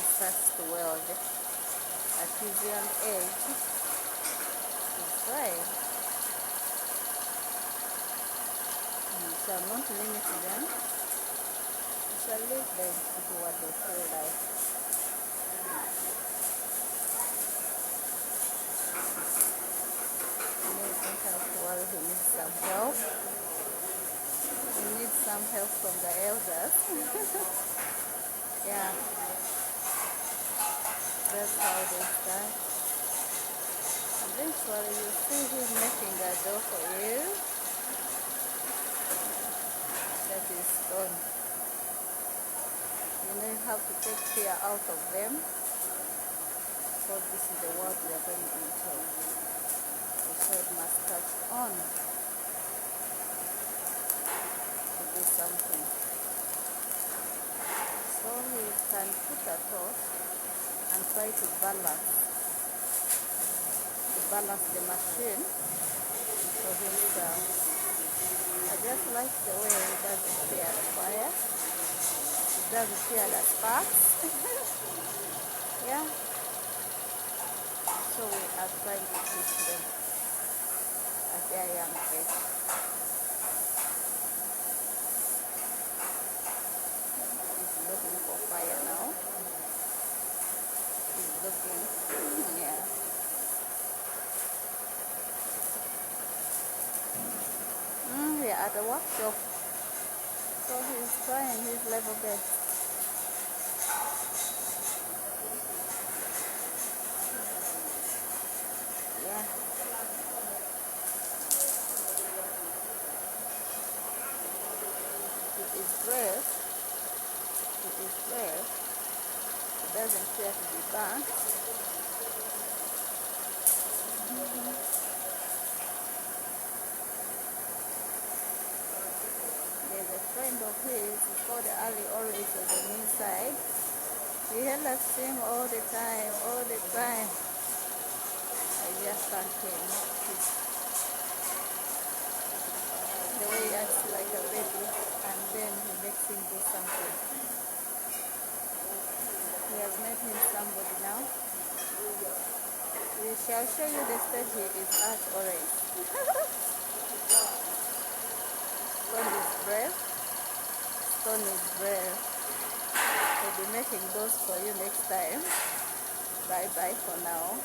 starts to weld at his young age. He's trying. You shall not limit them. You shall leave them to do what they feel like. He needs some help while he needs some help. He needs some help from the elders. Yeah. That's how they start. Eventually you see he's making a door for you. That is stone. You know how to take fear out of them. So this is the world we are going into. The sword must touch on to do something. So he can put a torch and try to balance the machine for himself. I just like the way he doesn't fear the fire. He doesn't fear the sparks. Yeah. So we are trying to teach them at their young age. He's looking for fire now. He's looking, yeah. We are at the workshop. So he's trying his level best. Yeah. He is brave. He is brave. He doesn't fear to be burnt. There's a friend of his, he's called Ali, always on the inside. He helps him all the time, all the time. I just thank him. The way he acts like a baby, and then he makes him do something. He has made him somebody now. We shall show you the stage he is at already. Stone is brave. Stone is brave. We'll be making those for you next time. Bye bye for now.